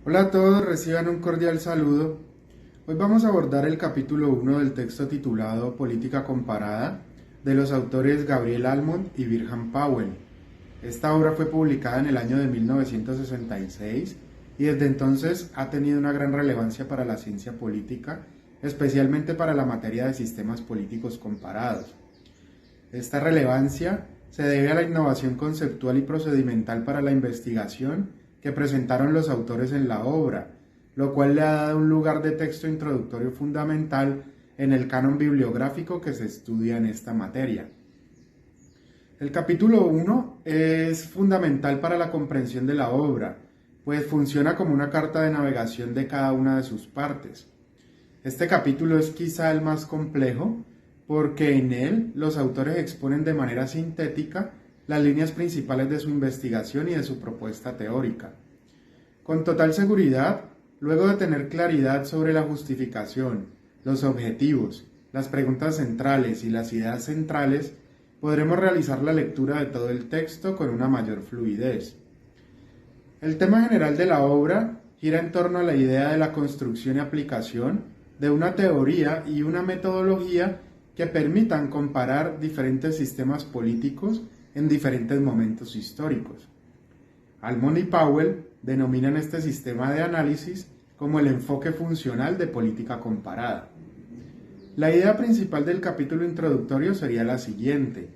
Hola a todos, reciban un cordial saludo. Hoy vamos a abordar el capítulo 1 del texto titulado Política comparada de los autores Gabriel Almond y Virgam Powell. Esta obra fue publicada en el año de 1966 y desde entonces ha tenido una gran relevancia para la ciencia política, especialmente para la materia de sistemas políticos comparados. Esta relevancia se debe a la innovación conceptual y procedimental para la investigación que presentaron los autores en la obra, lo cual le ha dado un lugar de texto introductorio fundamental en el canon bibliográfico que se estudia en esta materia. El capítulo 1 es fundamental para la comprensión de la obra, pues funciona como una carta de navegación de cada una de sus partes. Este capítulo es quizá el más complejo, porque en él los autores exponen de manera sintética las líneas principales de su investigación y de su propuesta teórica. Con total seguridad, luego de tener claridad sobre la justificación, los objetivos, las preguntas centrales y las ideas centrales, podremos realizar la lectura de todo el texto con una mayor fluidez. El tema general de la obra gira en torno a la idea de la construcción y aplicación de una teoría y una metodología que permitan comparar diferentes sistemas políticos en diferentes momentos históricos. Almond y Powell denominan este sistema de análisis como el enfoque funcional de política comparada. La idea principal del capítulo introductorio sería la siguiente.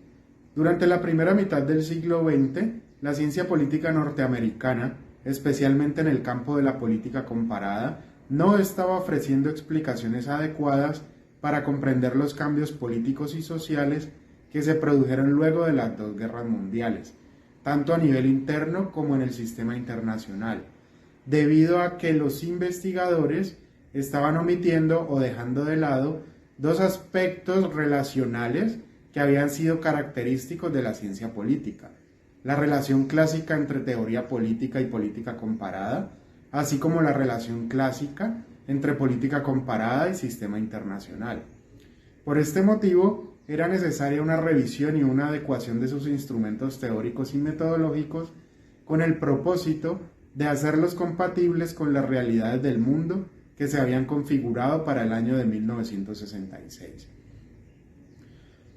Durante la primera mitad del siglo XX, la ciencia política norteamericana, especialmente en el campo de la política comparada, no estaba ofreciendo explicaciones adecuadas para comprender los cambios políticos y sociales que se produjeron luego de las dos guerras mundiales, tanto a nivel interno como en el sistema internacional, debido a que los investigadores estaban omitiendo o dejando de lado dos aspectos relacionales que habían sido característicos de la ciencia política: la relación clásica entre teoría política y política comparada, así como la relación clásica entre política comparada y sistema internacional. Por este motivo, era necesaria una revisión y una adecuación de sus instrumentos teóricos y metodológicos con el propósito de hacerlos compatibles con las realidades del mundo que se habían configurado para el año de 1966.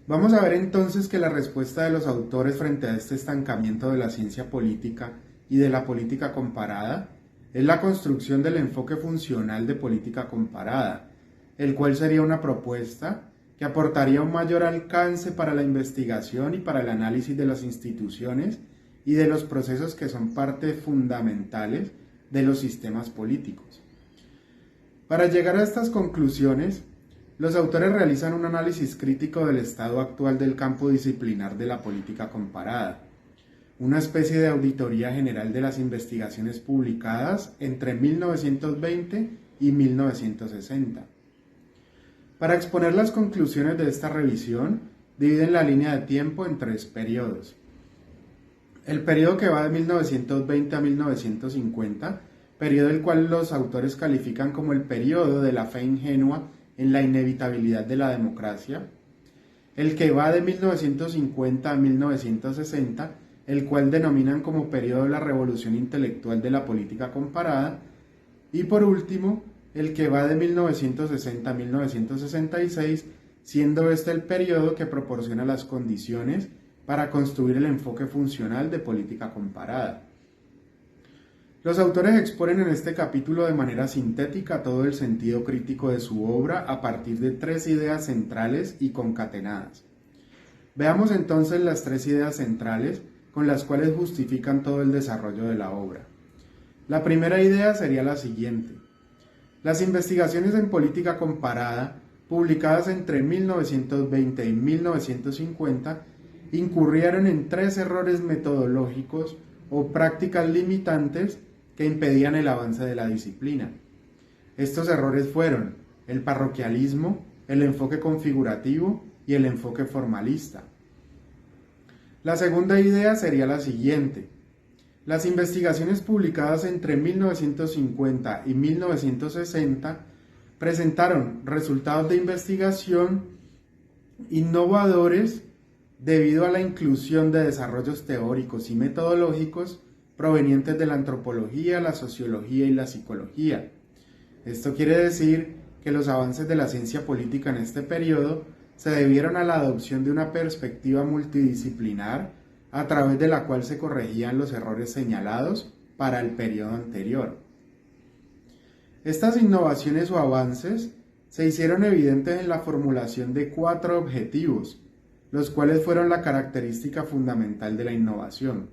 Vamos a ver entonces que la respuesta de los autores frente a este estancamiento de la ciencia política y de la política comparada es la construcción del enfoque funcional de política comparada, el cual sería una propuesta que aportaría un mayor alcance para la investigación y para el análisis de las instituciones y de los procesos que son parte fundamentales de los sistemas políticos. Para llegar a estas conclusiones, los autores realizan un análisis crítico del estado actual del campo disciplinar de la política comparada, una especie de auditoría general de las investigaciones publicadas entre 1920 y 1960. Para exponer las conclusiones de esta revisión, dividen la línea de tiempo en tres periodos. El periodo que va de 1920 a 1950, periodo el cual los autores califican como el periodo de la fe ingenua en la inevitabilidad de la democracia. El que va de 1950 a 1960, el cual denominan como periodo de la revolución intelectual de la política comparada, y por último, el que va de 1960 a 1966, siendo este el periodo que proporciona las condiciones para construir el enfoque funcional de política comparada. Los autores exponen en este capítulo de manera sintética todo el sentido crítico de su obra a partir de tres ideas centrales y concatenadas. Veamos entonces las tres ideas centrales con las cuales justifican todo el desarrollo de la obra. La primera idea sería la siguiente. Las investigaciones en política comparada, publicadas entre 1920 y 1950, incurrieron en tres errores metodológicos o prácticas limitantes que impedían el avance de la disciplina. Estos errores fueron el parroquialismo, el enfoque configurativo y el enfoque formalista. La segunda idea sería la siguiente. Las investigaciones publicadas entre 1950 y 1960 presentaron resultados de investigación innovadores debido a la inclusión de desarrollos teóricos y metodológicos provenientes de la antropología, la sociología y la psicología. Esto quiere decir que los avances de la ciencia política en este periodo se debieron a la adopción de una perspectiva multidisciplinar a través de la cual se corregían los errores señalados para el periodo anterior. Estas innovaciones o avances se hicieron evidentes en la formulación de 4 objetivos, los cuales fueron la característica fundamental de la innovación.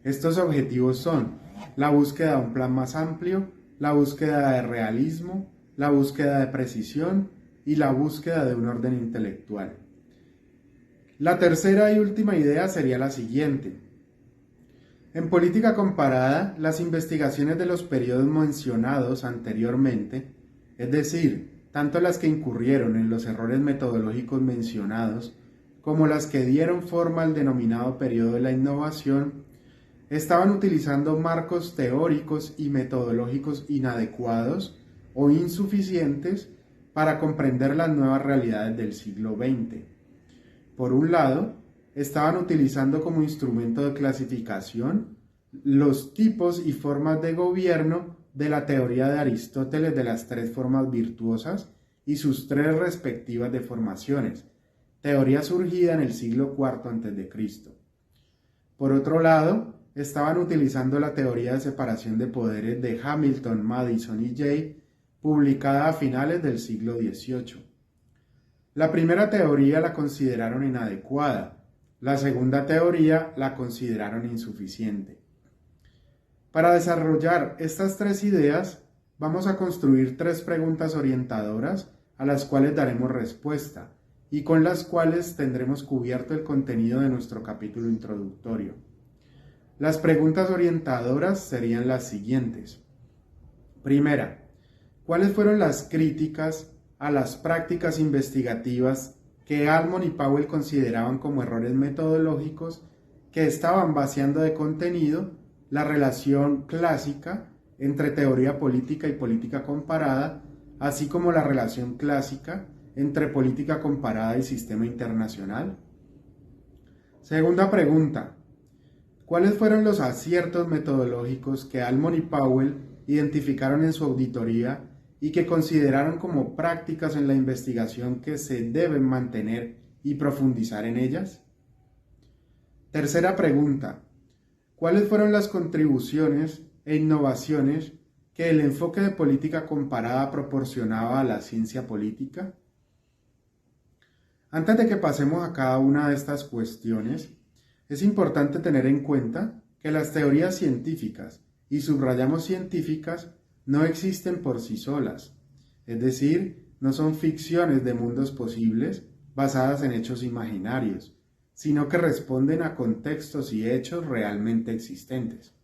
Estos objetivos son la búsqueda de un plan más amplio, la búsqueda de realismo, la búsqueda de precisión y la búsqueda de un orden intelectual. La tercera y última idea sería la siguiente. En política comparada, las investigaciones de los periodos mencionados anteriormente, es decir, tanto las que incurrieron en los errores metodológicos mencionados, como las que dieron forma al denominado periodo de la innovación, estaban utilizando marcos teóricos y metodológicos inadecuados o insuficientes para comprender las nuevas realidades del siglo XX. Por un lado, estaban utilizando como instrumento de clasificación los tipos y formas de gobierno de la teoría de Aristóteles de las 3 formas virtuosas y sus 3 respectivas deformaciones, teoría surgida en el siglo IV a.C. Por otro lado, estaban utilizando la teoría de separación de poderes de Hamilton, Madison y Jay, publicada a finales del siglo XVIII. La primera teoría la consideraron inadecuada, la segunda teoría la consideraron insuficiente. Para desarrollar estas 3 ideas, vamos a construir 3 preguntas orientadoras a las cuales daremos respuesta y con las cuales tendremos cubierto el contenido de nuestro capítulo introductorio. Las preguntas orientadoras serían las siguientes. Primera, ¿cuáles fueron las críticas a las prácticas investigativas que Almond y Powell consideraban como errores metodológicos que estaban vaciando de contenido la relación clásica entre teoría política y política comparada, así como la relación clásica entre política comparada y sistema internacional? Segunda pregunta, ¿cuáles fueron los aciertos metodológicos que Almond y Powell identificaron en su auditoría y que consideraron como prácticas en la investigación que se deben mantener y profundizar en ellas? Tercera pregunta, ¿cuáles fueron las contribuciones e innovaciones que el enfoque de política comparada proporcionaba a la ciencia política? Antes de que pasemos a cada una de estas cuestiones, es importante tener en cuenta que las teorías científicas, y subrayamos científicas, no existen por sí solas, es decir, no son ficciones de mundos posibles basadas en hechos imaginarios, sino que responden a contextos y hechos realmente existentes.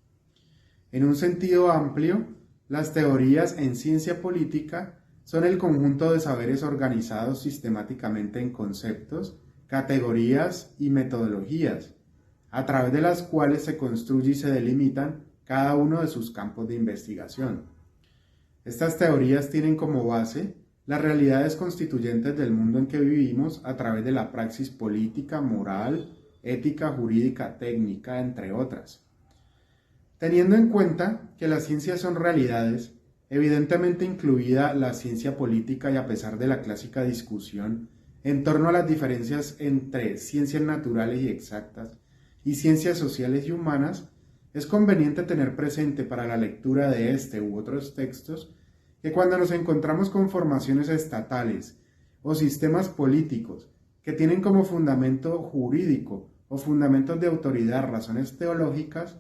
En un sentido amplio, las teorías en ciencia política son el conjunto de saberes organizados sistemáticamente en conceptos, categorías y metodologías, a través de las cuales se construye y se delimitan cada uno de sus campos de investigación. Estas teorías tienen como base las realidades constituyentes del mundo en que vivimos a través de la praxis política, moral, ética, jurídica, técnica, entre otras. Teniendo en cuenta que las ciencias son realidades, evidentemente incluida la ciencia política y a pesar de la clásica discusión en torno a las diferencias entre ciencias naturales y exactas y ciencias sociales y humanas, es conveniente tener presente para la lectura de este u otros textos que cuando nos encontramos con formaciones estatales o sistemas políticos que tienen como fundamento jurídico o fundamentos de autoridad razones teológicas,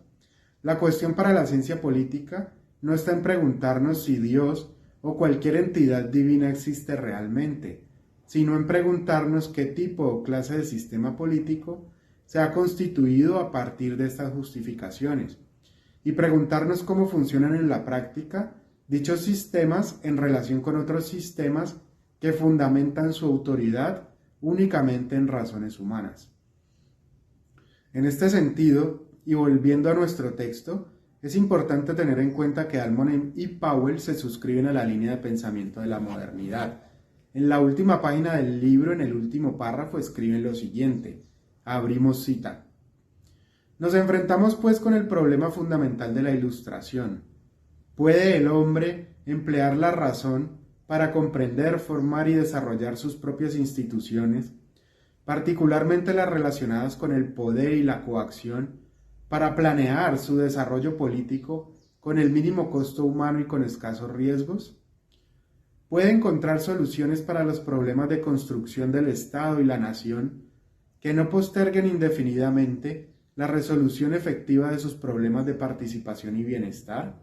la cuestión para la ciencia política no está en preguntarnos si Dios o cualquier entidad divina existe realmente, sino en preguntarnos qué tipo o clase de sistema político se ha constituido a partir de estas justificaciones, y preguntarnos cómo funcionan en la práctica dichos sistemas en relación con otros sistemas que fundamentan su autoridad únicamente en razones humanas. En este sentido, y volviendo a nuestro texto, es importante tener en cuenta que Almond y Powell se suscriben a la línea de pensamiento de la modernidad. En la última página del libro, en el último párrafo, escriben lo siguiente, abrimos cita. Nos enfrentamos pues con el problema fundamental de la Ilustración. ¿Puede el hombre emplear la razón para comprender, formar y desarrollar sus propias instituciones, particularmente las relacionadas con el poder y la coacción, para planear su desarrollo político con el mínimo costo humano y con escasos riesgos? ¿Puede encontrar soluciones para los problemas de construcción del Estado y la nación que no posterguen indefinidamente la resolución efectiva de sus problemas de participación y bienestar?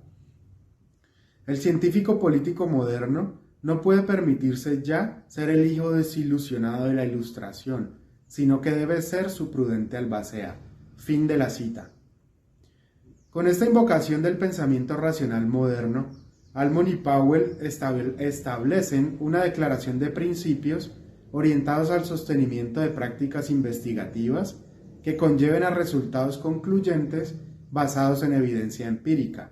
El científico político moderno no puede permitirse ya ser el hijo desilusionado de la Ilustración, sino que debe ser su prudente albacea. Fin de la cita. Con esta invocación del pensamiento racional moderno, Almond y Powell establecen una declaración de principios orientados al sostenimiento de prácticas investigativas que conlleven a resultados concluyentes basados en evidencia empírica,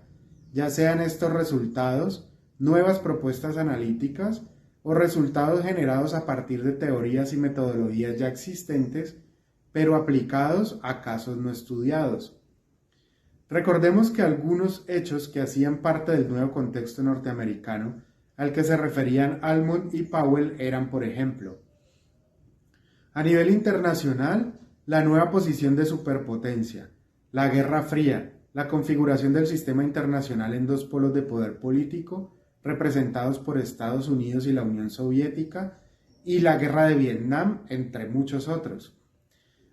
ya sean estos resultados nuevas propuestas analíticas o resultados generados a partir de teorías y metodologías ya existentes, pero aplicados a casos no estudiados. Recordemos que algunos hechos que hacían parte del nuevo contexto norteamericano al que se referían Almond y Powell eran, por ejemplo, a nivel internacional, la nueva posición de superpotencia, la Guerra Fría, la configuración del sistema internacional en dos polos de poder político, representados por Estados Unidos y la Unión Soviética, y la Guerra de Vietnam, entre muchos otros.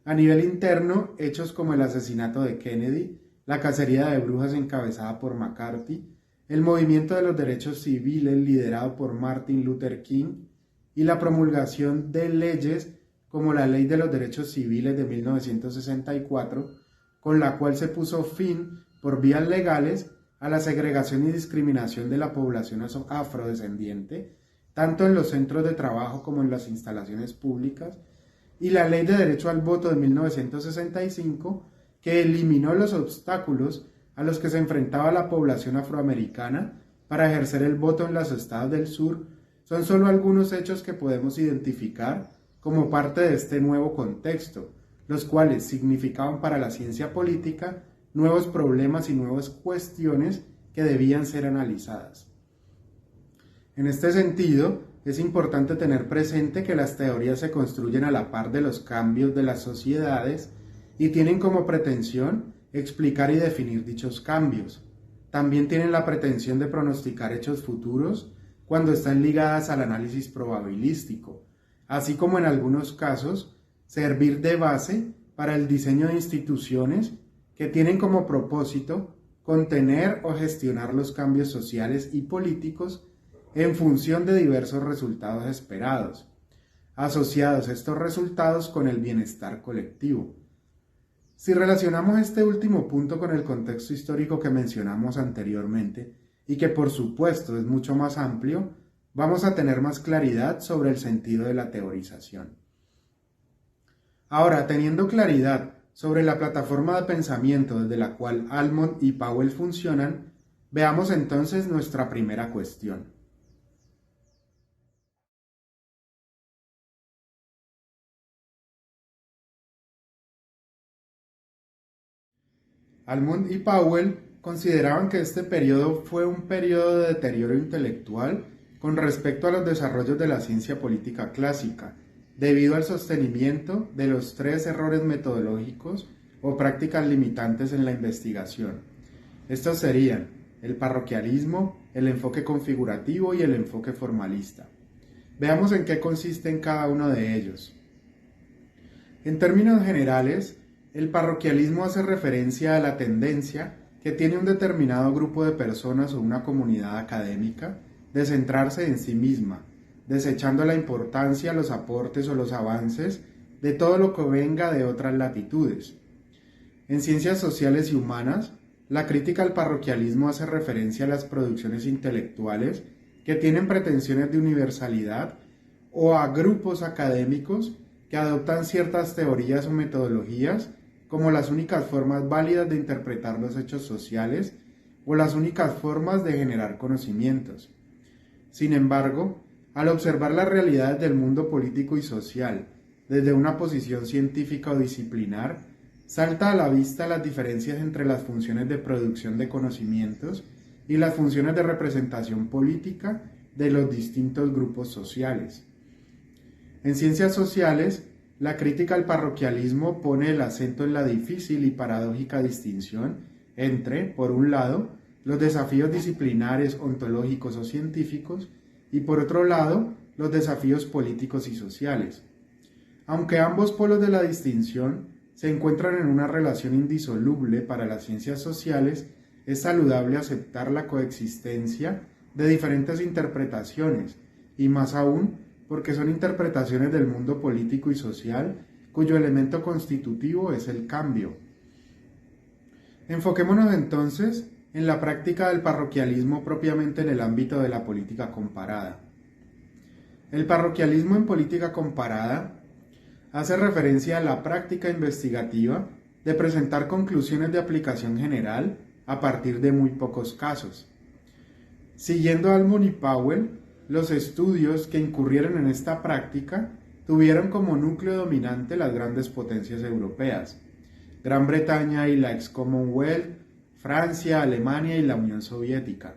A nivel interno, hechos como el asesinato de Kennedy, la cacería de brujas encabezada por McCarthy, el movimiento de los derechos civiles liderado por Martin Luther King y la promulgación de leyes como la Ley de los Derechos Civiles de 1964, con la cual se puso fin, por vías legales, a la segregación y discriminación de la población afrodescendiente, tanto en los centros de trabajo como en las instalaciones públicas, y la Ley de Derecho al Voto de 1965, que eliminó los obstáculos a los que se enfrentaba la población afroamericana para ejercer el voto en los estados del sur, son solo algunos hechos que podemos identificar como parte de este nuevo contexto, los cuales significaban para la ciencia política nuevos problemas y nuevas cuestiones que debían ser analizadas. En este sentido, es importante tener presente que las teorías se construyen a la par de los cambios de las sociedades y tienen como pretensión explicar y definir dichos cambios. También tienen la pretensión de pronosticar hechos futuros cuando están ligadas al análisis probabilístico, así como en algunos casos servir de base para el diseño de instituciones que tienen como propósito contener o gestionar los cambios sociales y políticos en función de diversos resultados esperados, asociados estos resultados con el bienestar colectivo. Si relacionamos este último punto con el contexto histórico que mencionamos anteriormente, y que por supuesto es mucho más amplio, vamos a tener más claridad sobre el sentido de la teorización. Ahora, teniendo claridad sobre la plataforma de pensamiento desde la cual Almond y Powell funcionan, veamos entonces nuestra primera cuestión. Almond y Powell consideraban que este periodo fue un periodo de deterioro intelectual con respecto a los desarrollos de la ciencia política clásica, debido al sostenimiento de los tres errores metodológicos o prácticas limitantes en la investigación. Estos serían el parroquialismo, el enfoque configurativo y el enfoque formalista. Veamos en qué consisten cada uno de ellos. En términos generales, el parroquialismo hace referencia a la tendencia que tiene un determinado grupo de personas o una comunidad académica de centrarse en sí misma, desechando la importancia, los aportes o los avances de todo lo que venga de otras latitudes. En ciencias sociales y humanas, la crítica al parroquialismo hace referencia a las producciones intelectuales que tienen pretensiones de universalidad o a grupos académicos que adoptan ciertas teorías o metodologías como las únicas formas válidas de interpretar los hechos sociales o las únicas formas de generar conocimientos. Sin embargo, al observar las realidades del mundo político y social desde una posición científica o disciplinar, salta a la vista las diferencias entre las funciones de producción de conocimientos y las funciones de representación política de los distintos grupos sociales. En ciencias sociales, la crítica al parroquialismo pone el acento en la difícil y paradójica distinción entre, por un lado, los desafíos disciplinares, ontológicos o científicos, y por otro lado, los desafíos políticos y sociales. Aunque ambos polos de la distinción se encuentran en una relación indisoluble para las ciencias sociales, es saludable aceptar la coexistencia de diferentes interpretaciones, y más aún porque son interpretaciones del mundo político y social cuyo elemento constitutivo es el cambio. Enfoquémonos entonces en la práctica del parroquialismo propiamente en el ámbito de la política comparada. El parroquialismo en política comparada hace referencia a la práctica investigativa de presentar conclusiones de aplicación general a partir de muy pocos casos. Siguiendo a Almond y Powell, los estudios que incurrieron en esta práctica tuvieron como núcleo dominante las grandes potencias europeas, Gran Bretaña y la ex Commonwealth, Francia, Alemania y la Unión Soviética.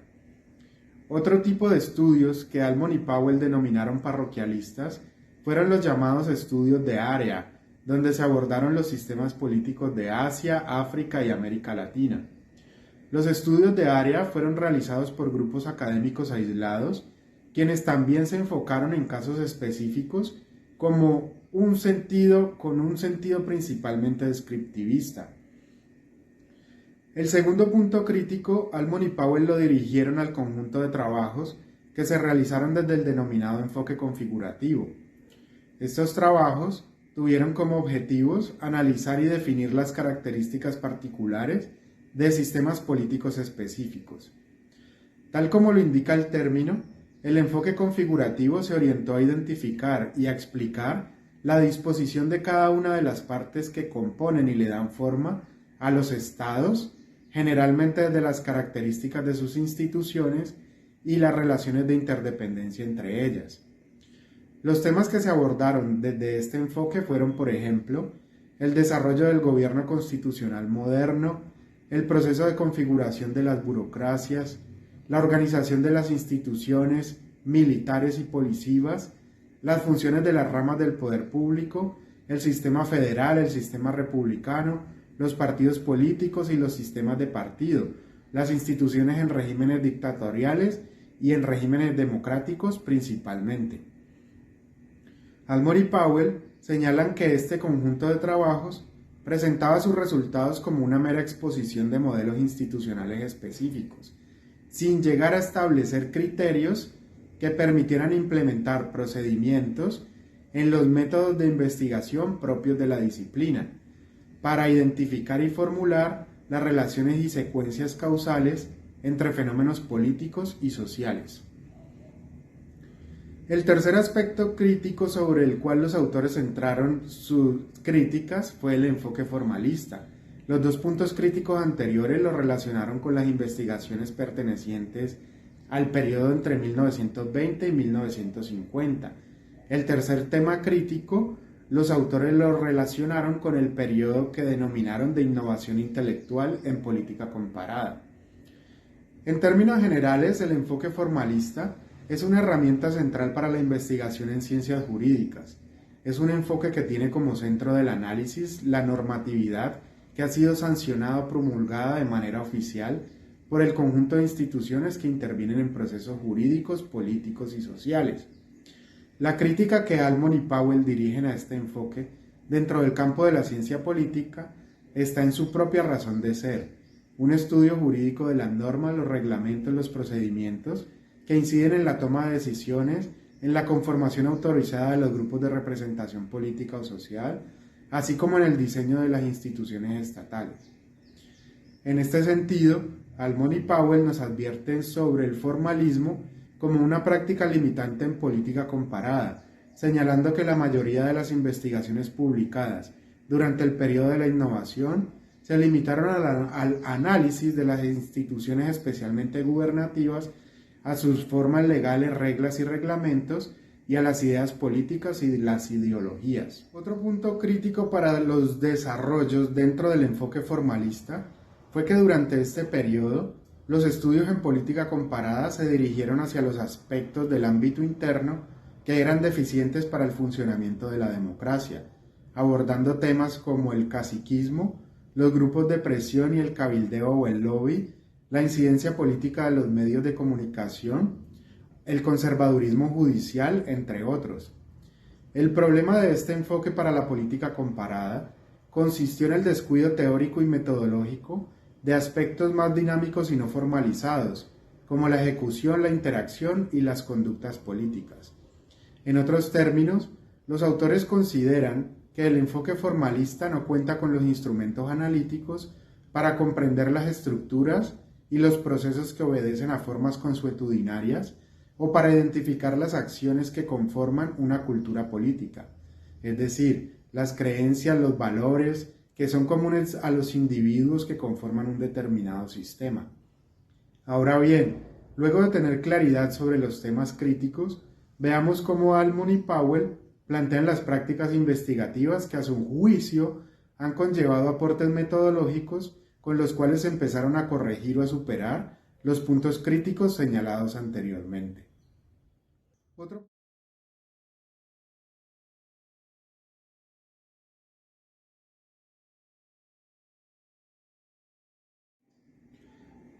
Otro tipo de estudios que Almond y Powell denominaron parroquialistas fueron los llamados estudios de área, donde se abordaron los sistemas políticos de Asia, África y América Latina. Los estudios de área fueron realizados por grupos académicos aislados, quienes también se enfocaron en casos específicos con un sentido principalmente descriptivista. El segundo punto crítico, Almond y Powell lo dirigieron al conjunto de trabajos que se realizaron desde el denominado enfoque configurativo. Estos trabajos tuvieron como objetivos analizar y definir las características particulares de sistemas políticos específicos. Tal como lo indica el término, el enfoque configurativo se orientó a identificar y a explicar la disposición de cada una de las partes que componen y le dan forma a los estados, generalmente desde las características de sus instituciones y las relaciones de interdependencia entre ellas. Los temas que se abordaron desde este enfoque fueron, por ejemplo, el desarrollo del gobierno constitucional moderno, el proceso de configuración de las burocracias, la organización de las instituciones militares y policivas, las funciones de las ramas del poder público, el sistema federal, el sistema republicano, los partidos políticos y los sistemas de partido, las instituciones en regímenes dictatoriales y en regímenes democráticos principalmente. Almond y Powell señalan que este conjunto de trabajos presentaba sus resultados como una mera exposición de modelos institucionales específicos, sin llegar a establecer criterios que permitieran implementar procedimientos en los métodos de investigación propios de la disciplina, para identificar y formular las relaciones y secuencias causales entre fenómenos políticos y sociales. El tercer aspecto crítico sobre el cual los autores centraron sus críticas fue el enfoque formalista. Los dos puntos críticos anteriores lo relacionaron con las investigaciones pertenecientes al periodo entre 1920 y 1950. El tercer tema crítico, los autores lo relacionaron con el periodo que denominaron de innovación intelectual en política comparada. En términos generales, el enfoque formalista es una herramienta central para la investigación en ciencias jurídicas. Es un enfoque que tiene como centro del análisis la normatividad que ha sido sancionada o promulgada de manera oficial por el conjunto de instituciones que intervienen en procesos jurídicos, políticos y sociales. La crítica que Almond y Powell dirigen a este enfoque dentro del campo de la ciencia política está en su propia razón de ser, un estudio jurídico de las normas, los reglamentos, los procedimientos que inciden en la toma de decisiones, en la conformación autorizada de los grupos de representación política o social, así como en el diseño de las instituciones estatales. En este sentido, Almond y Powell nos advierten sobre el formalismo como una práctica limitante en política comparada, señalando que la mayoría de las investigaciones publicadas durante el periodo de la innovación se limitaron al análisis de las instituciones especialmente gubernativas, a sus formas legales, reglas y reglamentos, y a las ideas políticas y las ideologías. Otro punto crítico para los desarrollos dentro del enfoque formalista fue que durante este periodo los estudios en política comparada se dirigieron hacia los aspectos del ámbito interno que eran deficientes para el funcionamiento de la democracia, abordando temas como el caciquismo, los grupos de presión y el cabildeo o el lobby, la incidencia política de los medios de comunicación, el conservadurismo judicial, entre otros. El problema de este enfoque para la política comparada consistió en el descuido teórico y metodológico de aspectos más dinámicos y no formalizados, como la ejecución, la interacción y las conductas políticas. En otros términos, los autores consideran que el enfoque formalista no cuenta con los instrumentos analíticos para comprender las estructuras y los procesos que obedecen a formas consuetudinarias o para identificar las acciones que conforman una cultura política, es decir, las creencias, los valores que son comunes a los individuos que conforman un determinado sistema. Ahora bien, luego de tener claridad sobre los temas críticos, veamos cómo Almond y Powell plantean las prácticas investigativas que a su juicio han conllevado aportes metodológicos con los cuales empezaron a corregir o a superar los puntos críticos señalados anteriormente.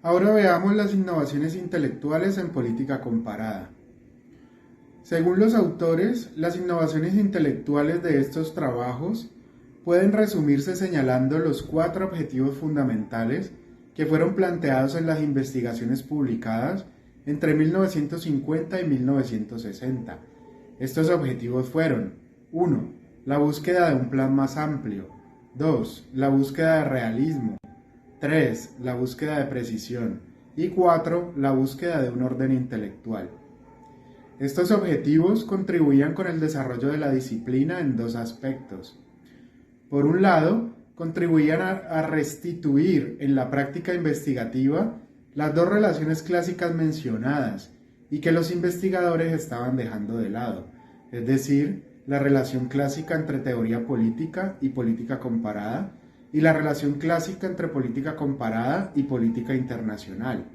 Ahora veamos las innovaciones intelectuales en política comparada. Según los autores, las innovaciones intelectuales de estos trabajos pueden resumirse señalando los 4 objetivos fundamentales que fueron planteados en las investigaciones publicadas entre 1950 y 1960. Estos objetivos fueron: 1. La búsqueda de un plan más amplio. 2. La búsqueda de realismo. 3. La búsqueda de precisión. Y 4. La búsqueda de un orden intelectual. Estos objetivos contribuían con el desarrollo de la disciplina en 2 aspectos. Por un lado, contribuían a restituir en la práctica investigativa las 2 relaciones clásicas mencionadas y que los investigadores estaban dejando de lado, es decir, la relación clásica entre teoría política y política comparada y la relación clásica entre política comparada y política internacional.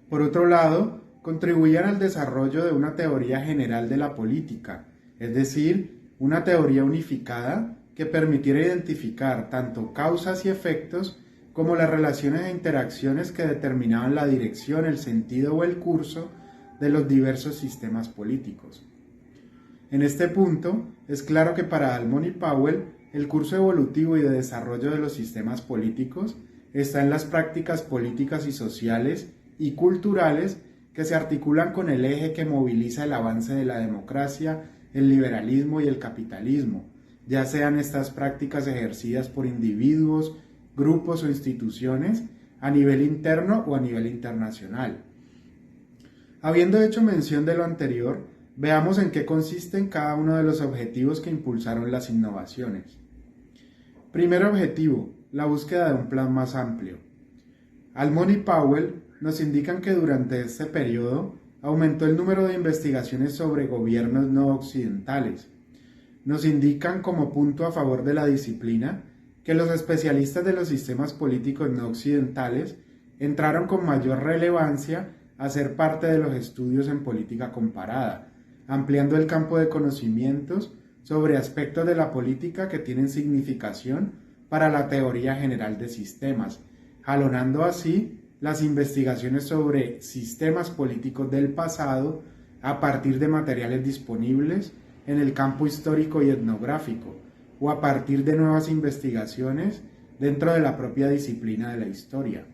Por otro lado, contribuían al desarrollo de una teoría general de la política, es decir, una teoría unificada que permitiera identificar tanto causas y efectos como las relaciones e interacciones que determinaban la dirección, el sentido o el curso de los diversos sistemas políticos. En este punto, es claro que para Almond y Powell, el curso evolutivo y de desarrollo de los sistemas políticos está en las prácticas políticas y sociales y culturales que se articulan con el eje que moviliza el avance de la democracia, el liberalismo y el capitalismo, ya sean estas prácticas ejercidas por individuos, grupos o instituciones a nivel interno o a nivel internacional. Habiendo hecho mención de lo anterior, veamos en qué consisten cada uno de los objetivos que impulsaron las innovaciones. Primer objetivo, la búsqueda de un plan más amplio. Almond y Powell nos indican que durante este periodo aumentó el número de investigaciones sobre gobiernos no occidentales. Nos indican como punto a favor de la disciplina que los especialistas de los sistemas políticos no occidentales entraron con mayor relevancia a ser parte de los estudios en política comparada, ampliando el campo de conocimientos sobre aspectos de la política que tienen significación para la teoría general de sistemas, jalonando así las investigaciones sobre sistemas políticos del pasado a partir de materiales disponibles en el campo histórico y etnográfico, o a partir de nuevas investigaciones dentro de la propia disciplina de la historia.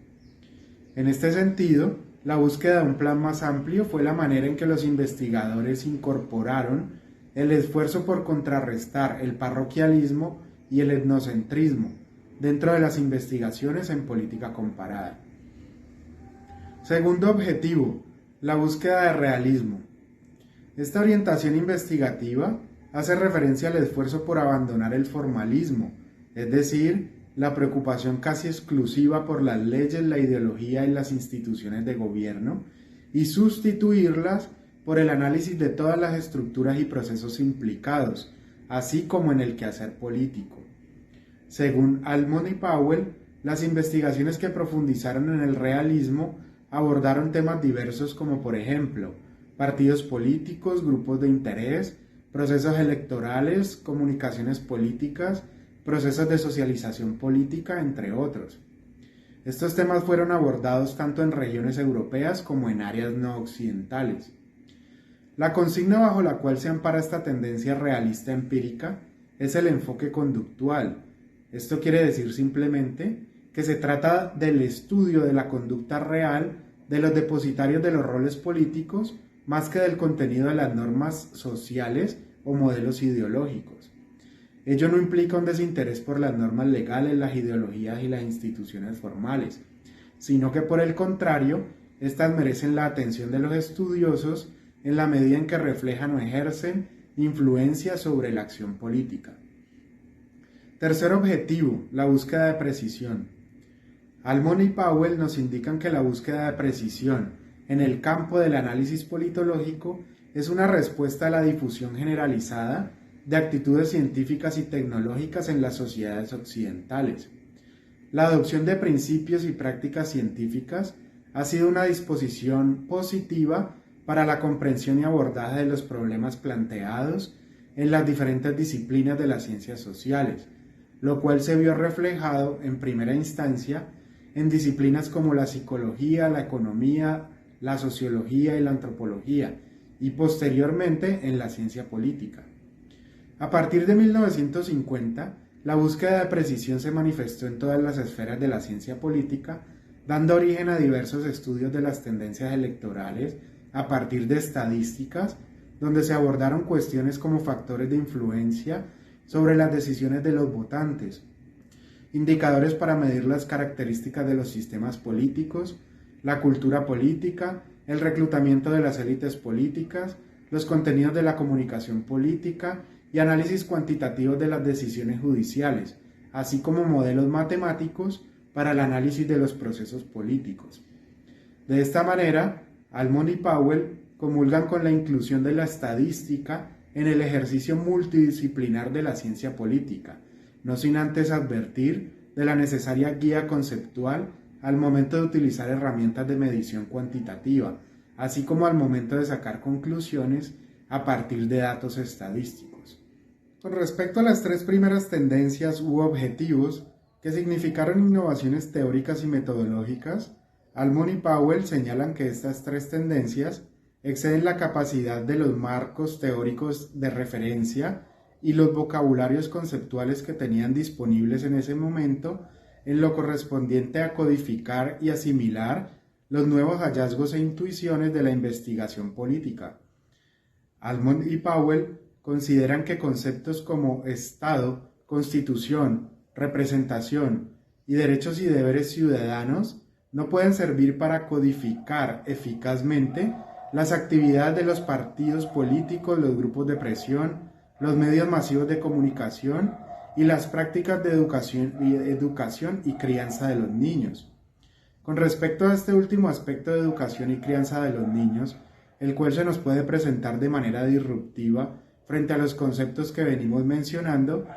En este sentido, la búsqueda de un plan más amplio fue la manera en que los investigadores incorporaron el esfuerzo por contrarrestar el parroquialismo y el etnocentrismo dentro de las investigaciones en política comparada. Segundo objetivo, la búsqueda de realismo. Esta orientación investigativa hace referencia al esfuerzo por abandonar el formalismo, es decir, la preocupación casi exclusiva por las leyes, la ideología y las instituciones de gobierno, y sustituirlas por el análisis de todas las estructuras y procesos implicados, así como en el quehacer político. Según Almond y Powell, las investigaciones que profundizaron en el realismo abordaron temas diversos como, por ejemplo, partidos políticos, grupos de interés, procesos electorales, comunicaciones políticas, procesos de socialización política, entre otros. Estos temas fueron abordados tanto en regiones europeas como en áreas no occidentales. La consigna bajo la cual se ampara esta tendencia realista empírica es el enfoque conductual. Esto quiere decir simplemente que se trata del estudio de la conducta real de los depositarios de los roles políticos más que del contenido de las normas sociales o modelos ideológicos. Ello no implica un desinterés por las normas legales, las ideologías y las instituciones formales, sino que por el contrario, estas merecen la atención de los estudiosos en la medida en que reflejan o ejercen influencia sobre la acción política. Tercer objetivo, la búsqueda de precisión. Almond y Powell nos indican que la búsqueda de precisión en el campo del análisis politológico es una respuesta a la difusión generalizada de actitudes científicas y tecnológicas en las sociedades occidentales. La adopción de principios y prácticas científicas ha sido una disposición positiva para la comprensión y abordaje de los problemas planteados en las diferentes disciplinas de las ciencias sociales, lo cual se vio reflejado en primera instancia en disciplinas como la psicología, la economía, la sociología y la antropología, y posteriormente en la ciencia política. A partir de 1950, la búsqueda de precisión se manifestó en todas las esferas de la ciencia política, dando origen a diversos estudios de las tendencias electorales a partir de estadísticas, donde se abordaron cuestiones como factores de influencia sobre las decisiones de los votantes, indicadores para medir las características de los sistemas políticos, la cultura política, el reclutamiento de las élites políticas, los contenidos de la comunicación política y análisis cuantitativos de las decisiones judiciales, así como modelos matemáticos para el análisis de los procesos políticos. De esta manera, Almond y Powell comulgan con la inclusión de la estadística en el ejercicio multidisciplinar de la ciencia política, no sin antes advertir de la necesaria guía conceptual al momento de utilizar herramientas de medición cuantitativa, así como al momento de sacar conclusiones a partir de datos estadísticos. Con respecto a las tres primeras tendencias u objetivos que significaron innovaciones teóricas y metodológicas, Almond y Powell señalan que estas tres tendencias exceden la capacidad de los marcos teóricos de referencia y los vocabularios conceptuales que tenían disponibles en ese momento en lo correspondiente a codificar y asimilar los nuevos hallazgos e intuiciones de la investigación política. Almond y Powell consideran que conceptos como Estado, Constitución, representación y derechos y deberes ciudadanos no pueden servir para codificar eficazmente las actividades de los partidos políticos, los grupos de presión, los medios masivos de comunicación y las prácticas de educación y crianza de los niños. Con respecto a este último aspecto de educación y crianza de los niños, el cual se nos puede presentar de manera disruptiva frente a los conceptos que venimos mencionando,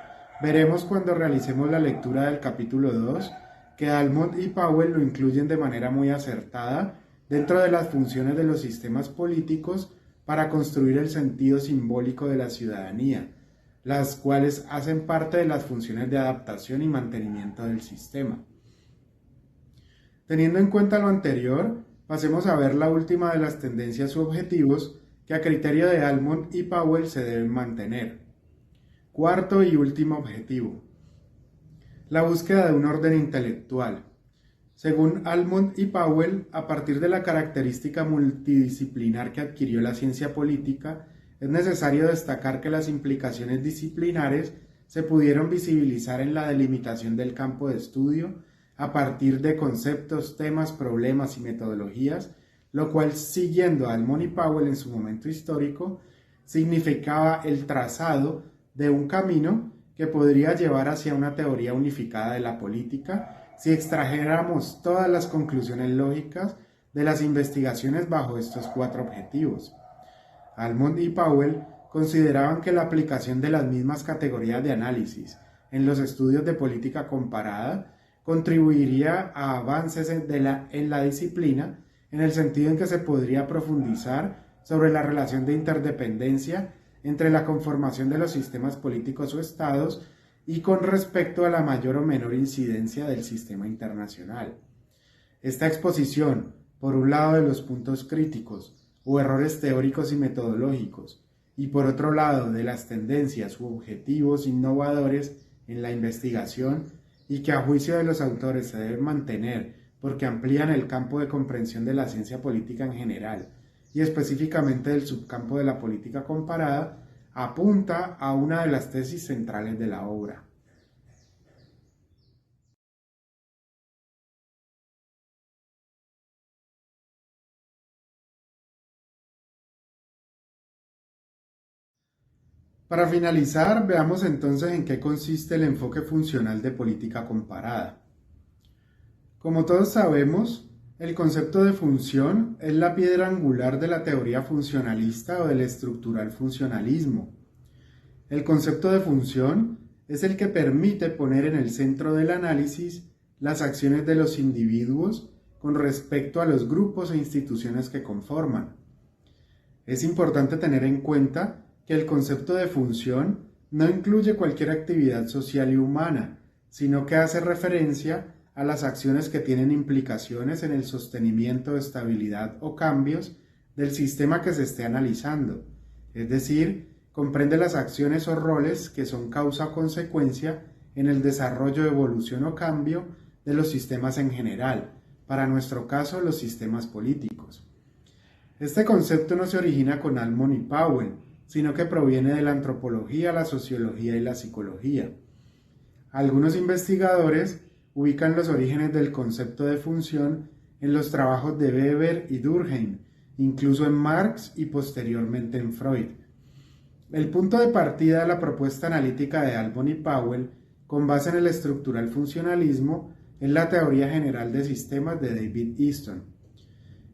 veremos cuando realicemos la lectura del capítulo 2 que Almond y Powell lo incluyen de manera muy acertada dentro de las funciones de los sistemas políticos para construir el sentido simbólico de la ciudadanía, las cuales hacen parte de las funciones de adaptación y mantenimiento del sistema. Teniendo en cuenta lo anterior, pasemos a ver la última de las tendencias u objetivos que a criterio de Almond y Powell se deben mantener. Cuarto y último objetivo: la búsqueda de un orden intelectual. Según Almond y Powell, a partir de la característica multidisciplinar que adquirió la ciencia política, es necesario destacar que las implicaciones disciplinares se pudieron visibilizar en la delimitación del campo de estudio a partir de conceptos, temas, problemas y metodologías, lo cual, siguiendo a Almond y Powell en su momento histórico, significaba el trazado de un camino que podría llevar hacia una teoría unificada de la política si extrajéramos todas las conclusiones lógicas de las investigaciones bajo estos cuatro objetivos. Almond y Powell consideraban que la aplicación de las mismas categorías de análisis en los estudios de política comparada contribuiría a avances en la disciplina, en el sentido en que se podría profundizar sobre la relación de interdependencia entre la conformación de los sistemas políticos o estados y con respecto a la mayor o menor incidencia del sistema internacional. Esta exposición, por un lado, de los puntos críticos o errores teóricos y metodológicos, y por otro lado, de las tendencias u objetivos innovadores en la investigación y que a juicio de los autores se deben mantener porque amplían el campo de comprensión de la ciencia política en general y específicamente del subcampo de la política comparada, apunta a una de las tesis centrales de la obra. Para finalizar, veamos entonces en qué consiste el enfoque funcional de política comparada. Como todos sabemos, el concepto de función es la piedra angular de la teoría funcionalista o del estructural funcionalismo. El concepto de función es el que permite poner en el centro del análisis las acciones de los individuos con respecto a los grupos e instituciones que conforman. Es importante tener en cuenta que el concepto de función no incluye cualquier actividad social y humana, sino que hace referencia a las acciones que tienen implicaciones en el sostenimiento, estabilidad o cambios del sistema que se esté analizando, es decir, comprende las acciones o roles que son causa o consecuencia en el desarrollo, evolución o cambio de los sistemas en general, para nuestro caso los sistemas políticos. Este concepto no se origina con Almond y Powell, sino que proviene de la antropología, la sociología y la psicología. Algunos investigadores ubican los orígenes del concepto de función en los trabajos de Weber y Durkheim, incluso en Marx y posteriormente en Freud. El punto de partida de la propuesta analítica de Almond y Powell, con base en el estructural funcionalismo, es la teoría general de sistemas de David Easton.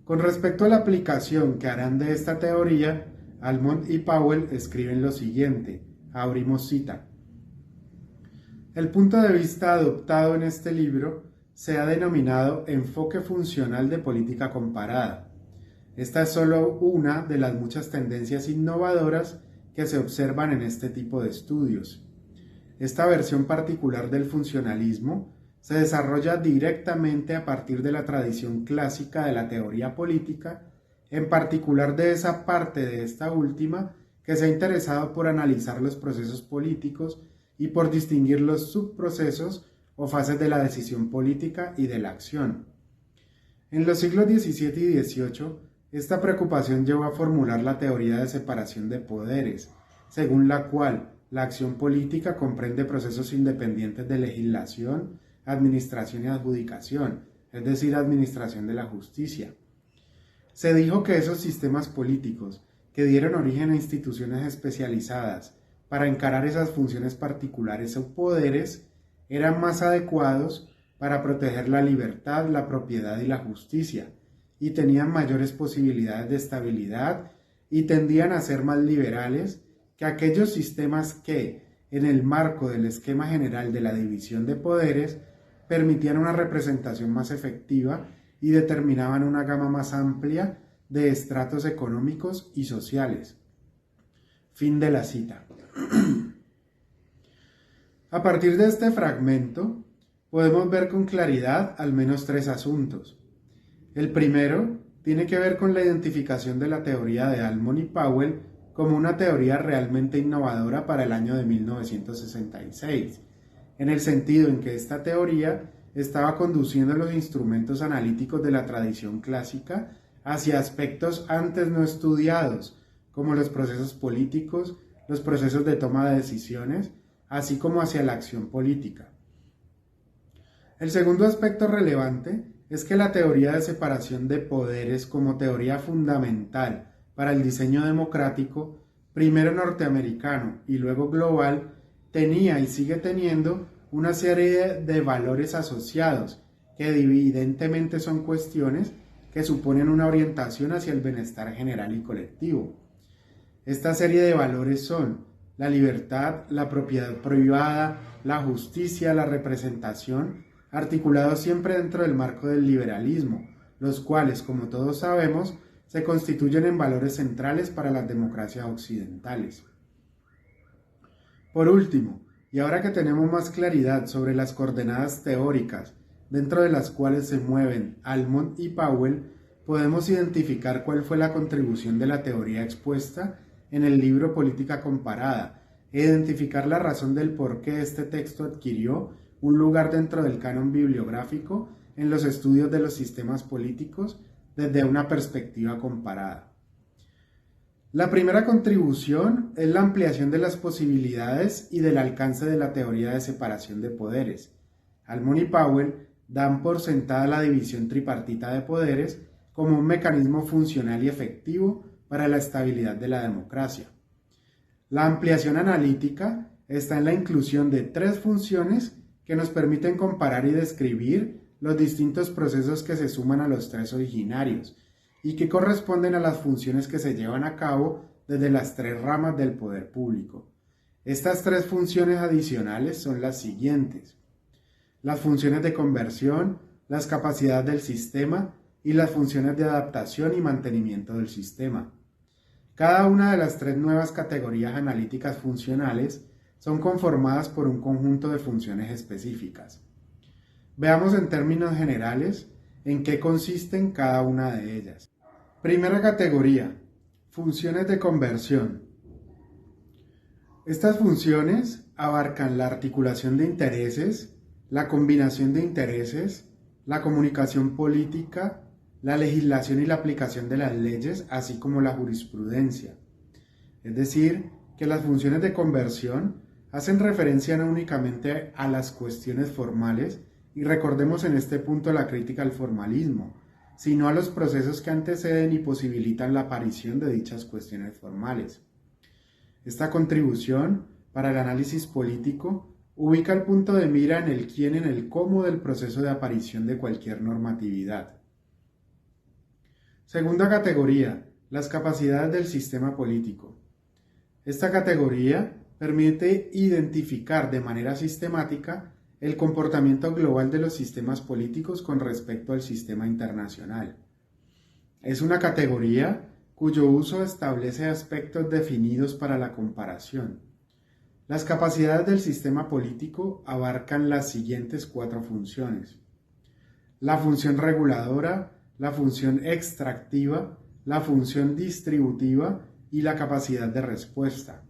Con respecto a la aplicación que harán de esta teoría, Almond y Powell escriben lo siguiente, abrimos cita. El punto de vista adoptado en este libro se ha denominado enfoque funcional de política comparada. Esta es solo una de las muchas tendencias innovadoras que se observan en este tipo de estudios. Esta versión particular del funcionalismo se desarrolla directamente a partir de la tradición clásica de la teoría política, en particular de esa parte de esta última que se ha interesado por analizar los procesos políticos y por distinguir los subprocesos o fases de la decisión política y de la acción. En los siglos XVII y XVIII, esta preocupación llevó a formular la teoría de separación de poderes, según la cual la acción política comprende procesos independientes de legislación, administración y adjudicación, es decir, administración de la justicia. Se dijo que esos sistemas políticos que dieron origen a instituciones especializadas para encarar esas funciones particulares o poderes eran más adecuados para proteger la libertad, la propiedad y la justicia, y tenían mayores posibilidades de estabilidad y tendían a ser más liberales que aquellos sistemas que, en el marco del esquema general de la división de poderes, permitían una representación más efectiva y determinaban una gama más amplia de estratos económicos y sociales. Fin de la cita. A partir de este fragmento, podemos ver con claridad al menos tres asuntos. El primero tiene que ver con la identificación de la teoría de Almond y Powell como una teoría realmente innovadora para el año de 1966, en el sentido en que esta teoría estaba conduciendo los instrumentos analíticos de la tradición clásica hacia aspectos antes no estudiados, como los procesos políticos, los procesos de toma de decisiones, así como hacia la acción política. El segundo aspecto relevante es que la teoría de separación de poderes como teoría fundamental para el diseño democrático, primero norteamericano y luego global, tenía y sigue teniendo una serie de valores asociados que evidentemente son cuestiones que suponen una orientación hacia el bienestar general y colectivo. Esta serie de valores son la libertad, la propiedad privada, la justicia, la representación, articulados siempre dentro del marco del liberalismo, los cuales, como todos sabemos, se constituyen en valores centrales para las democracias occidentales. Por último, y ahora que tenemos más claridad sobre las coordenadas teóricas dentro de las cuales se mueven Almond y Powell, podemos identificar cuál fue la contribución de la teoría expuesta en el libro Política Comparada e identificar la razón del por qué este texto adquirió un lugar dentro del canon bibliográfico en los estudios de los sistemas políticos desde una perspectiva comparada. La primera contribución es la ampliación de las posibilidades y del alcance de la teoría de separación de poderes. Almond y Powell dan por sentada la división tripartita de poderes como un mecanismo funcional y efectivo para la estabilidad de la democracia. La ampliación analítica está en la inclusión de tres funciones que nos permiten comparar y describir los distintos procesos que se suman a los tres originarios y que corresponden a las funciones que se llevan a cabo desde las tres ramas del poder público. Estas tres funciones adicionales son las siguientes: las funciones de conversión, las capacidades del sistema y las funciones de adaptación y mantenimiento del sistema. Cada una de las tres nuevas categorías analíticas funcionales son conformadas por un conjunto de funciones específicas. Veamos en términos generales en qué consisten cada una de ellas. Primera categoría: funciones de conversión. Estas funciones abarcan la articulación de intereses, la combinación de intereses, la comunicación política, la legislación y la aplicación de las leyes, así como la jurisprudencia. Es decir, que las funciones de conversión hacen referencia no únicamente a las cuestiones formales, y recordemos en este punto la crítica al formalismo, sino a los procesos que anteceden y posibilitan la aparición de dichas cuestiones formales. Esta contribución para el análisis político ubica el punto de mira en el quién y en el cómo del proceso de aparición de cualquier normatividad. Segunda categoría: las capacidades del sistema político. Esta categoría permite identificar de manera sistemática el comportamiento global de los sistemas políticos con respecto al sistema internacional. Es una categoría cuyo uso establece aspectos definidos para la comparación. Las capacidades del sistema político abarcan las siguientes cuatro funciones: la función reguladora, la función extractiva, la función distributiva y la capacidad de respuesta.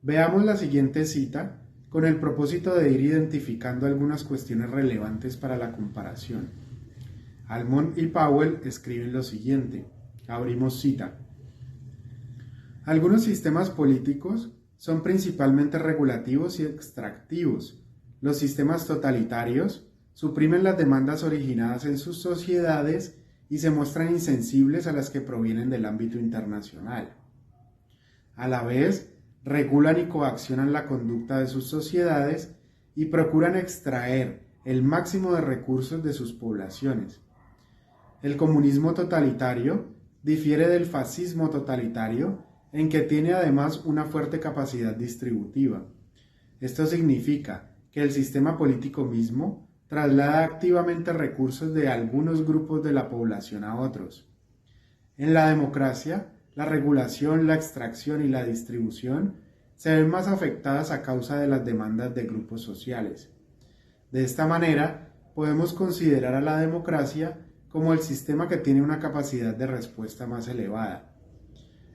Veamos la siguiente cita con el propósito de ir identificando algunas cuestiones relevantes para la comparación. Almond y Powell escriben lo siguiente, abrimos cita: algunos sistemas políticos son principalmente regulativos y extractivos. Los sistemas totalitarios suprimen las demandas originadas en sus sociedades y se muestran insensibles a las que provienen del ámbito internacional. A la vez, regulan y coaccionan la conducta de sus sociedades y procuran extraer el máximo de recursos de sus poblaciones. El comunismo totalitario difiere del fascismo totalitario en que tiene además una fuerte capacidad distributiva. Esto significa que el sistema político mismo traslada activamente recursos de algunos grupos de la población a otros. En la democracia, la regulación, la extracción y la distribución se ven más afectadas a causa de las demandas de grupos sociales. De esta manera, podemos considerar a la democracia como el sistema que tiene una capacidad de respuesta más elevada.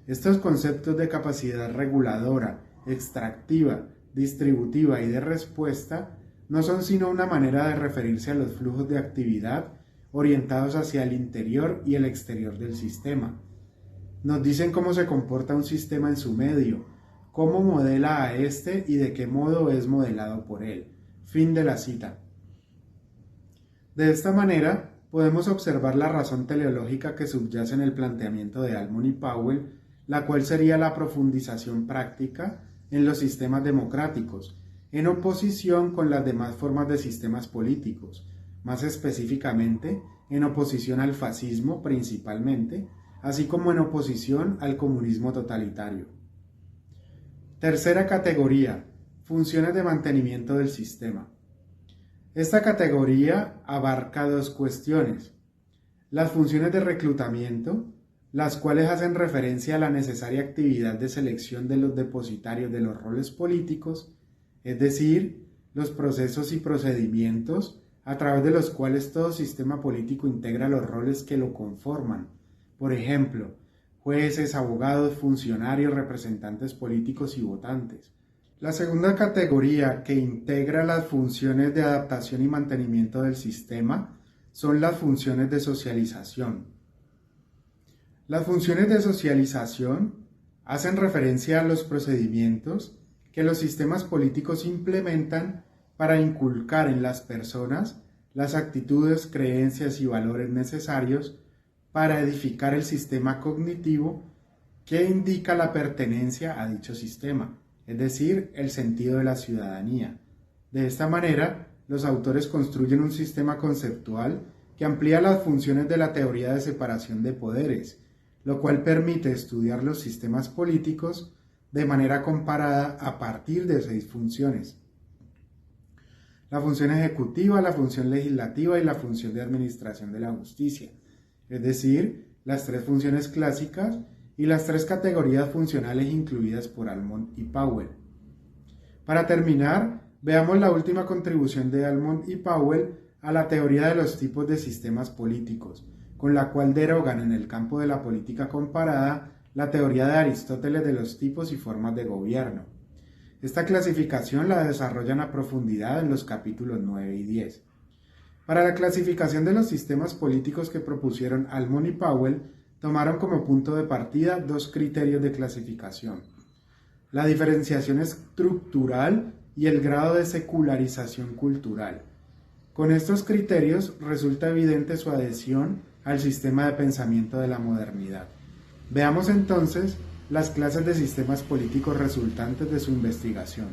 Estos conceptos de capacidad reguladora, extractiva, distributiva y de respuesta no son sino una manera de referirse a los flujos de actividad orientados hacia el interior y el exterior del sistema. Nos dicen cómo se comporta un sistema en su medio, cómo modela a éste y de qué modo es modelado por él. Fin de la cita. De esta manera, podemos observar la razón teleológica que subyace en el planteamiento de Almond y Powell, la cual sería la profundización práctica en los sistemas democráticos, en oposición con las demás formas de sistemas políticos, más específicamente en oposición al fascismo principalmente, así como en oposición al comunismo totalitario. Tercera categoría, funciones de mantenimiento del sistema. Esta categoría abarca dos cuestiones: las funciones de reclutamiento, las cuales hacen referencia a la necesaria actividad de selección de los depositarios de los roles políticos, es decir, los procesos y procedimientos a través de los cuales todo sistema político integra los roles que lo conforman. Por ejemplo, jueces, abogados, funcionarios, representantes políticos y votantes. La segunda categoría que integra las funciones de adaptación y mantenimiento del sistema son las funciones de socialización. Las funciones de socialización hacen referencia a los procedimientos que los sistemas políticos implementan para inculcar en las personas las actitudes, creencias y valores necesarios para edificar el sistema cognitivo que indica la pertenencia a dicho sistema, es decir, el sentido de la ciudadanía. De esta manera, los autores construyen un sistema conceptual que amplía las funciones de la teoría de separación de poderes, lo cual permite estudiar los sistemas políticos de manera comparada a partir de 6 funciones: la función ejecutiva, la función legislativa y la función de administración de la justicia, es decir, las 3 funciones clásicas y las 3 categorías funcionales incluidas por Almond y Powell. Para terminar, veamos la última contribución de Almond y Powell a la teoría de los tipos de sistemas políticos, con la cual derogan en el campo de la política comparada la teoría de Aristóteles de los tipos y formas de gobierno. Esta clasificación la desarrollan a profundidad en los capítulos 9 y 10. Para la clasificación de los sistemas políticos que propusieron Almond y Powell, tomaron como punto de partida 2 criterios de clasificación: la diferenciación estructural y el grado de secularización cultural. Con estos criterios resulta evidente su adhesión al sistema de pensamiento de la modernidad. Veamos entonces las clases de sistemas políticos resultantes de su investigación.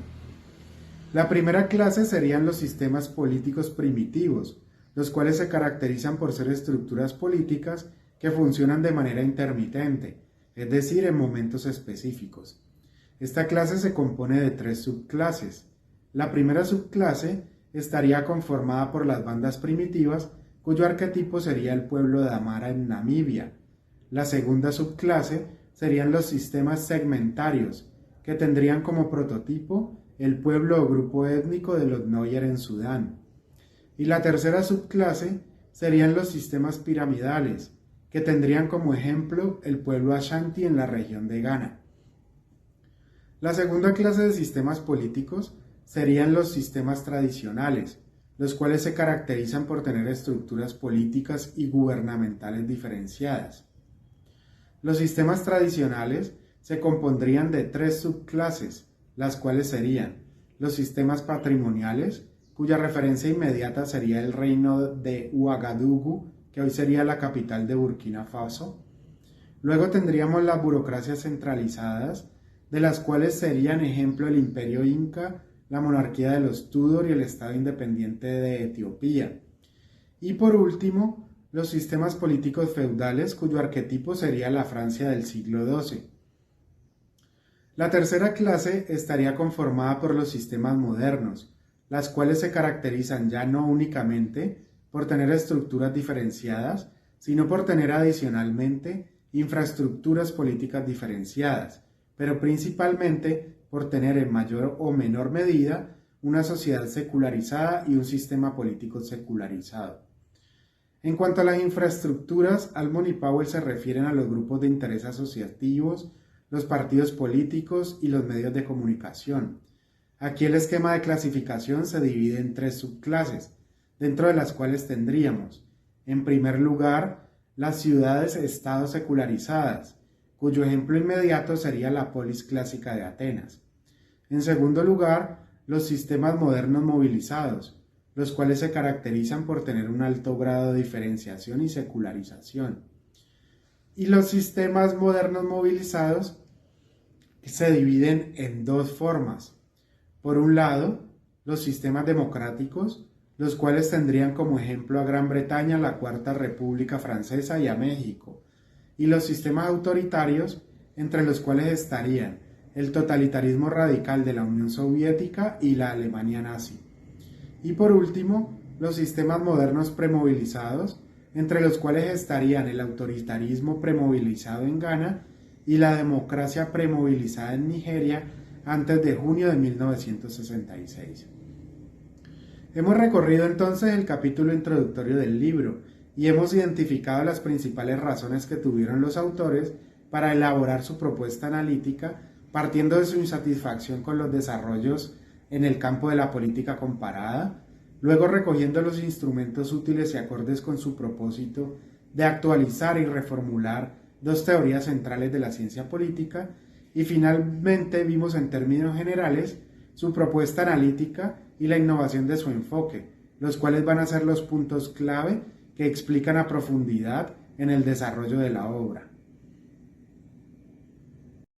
La primera clase serían los sistemas políticos primitivos, los cuales se caracterizan por ser estructuras políticas que funcionan de manera intermitente, es decir, en momentos específicos. Esta clase se compone de 3 subclases. La primera subclase estaría conformada por las bandas primitivas, cuyo arquetipo sería el pueblo de Amara en Namibia. La segunda subclase serían los sistemas segmentarios, que tendrían como prototipo el pueblo o grupo étnico de los Noyer en Sudán. Y la tercera subclase serían los sistemas piramidales, que tendrían como ejemplo el pueblo Ashanti en la región de Ghana. La segunda clase de sistemas políticos serían los sistemas tradicionales, los cuales se caracterizan por tener estructuras políticas y gubernamentales diferenciadas. Los sistemas tradicionales se compondrían de 3 subclases, las cuales serían los sistemas patrimoniales, cuya referencia inmediata sería el reino de Ouagadougou, que hoy sería la capital de Burkina Faso. Luego tendríamos las burocracias centralizadas, de las cuales serían ejemplo el imperio inca, la monarquía de los Tudor y el Estado independiente de Etiopía. Y por último, los sistemas políticos feudales, cuyo arquetipo sería la Francia del siglo XII. La tercera clase estaría conformada por los sistemas modernos, las cuales se caracterizan ya no únicamente por tener estructuras diferenciadas, sino por tener adicionalmente infraestructuras políticas diferenciadas, pero principalmente por tener en mayor o menor medida una sociedad secularizada y un sistema político secularizado. En cuanto a las infraestructuras, Almond y Powell se refieren a los grupos de interés asociativos, los partidos políticos y los medios de comunicación. Aquí el esquema de clasificación se divide en 3 subclases, dentro de las cuales tendríamos, en primer lugar, las ciudades-estado secularizadas, cuyo ejemplo inmediato sería la polis clásica de Atenas. En segundo lugar, los sistemas modernos movilizados, los cuales se caracterizan por tener un alto grado de diferenciación y secularización. Y los sistemas modernos movilizados se dividen en 2 formas. Por un lado, los sistemas democráticos, los cuales tendrían como ejemplo a Gran Bretaña, la Cuarta República Francesa y a México. y los sistemas autoritarios, entre los cuales estarían el totalitarismo radical de la Unión Soviética y la Alemania nazi. Y por último, los sistemas modernos premovilizados, entre los cuales estarían el autoritarismo premovilizado en Ghana y la democracia premovilizada en Nigeria antes de junio de 1966. Hemos recorrido entonces el capítulo introductorio del libro y hemos identificado las principales razones que tuvieron los autores para elaborar su propuesta analítica, partiendo de su insatisfacción con los desarrollos en el campo de la política comparada, luego recogiendo los instrumentos útiles y acordes con su propósito de actualizar y reformular dos teorías centrales de la ciencia política, y finalmente vimos en términos generales su propuesta analítica y la innovación de su enfoque, los cuales van a ser los puntos clave que explican a profundidad en el desarrollo de la obra.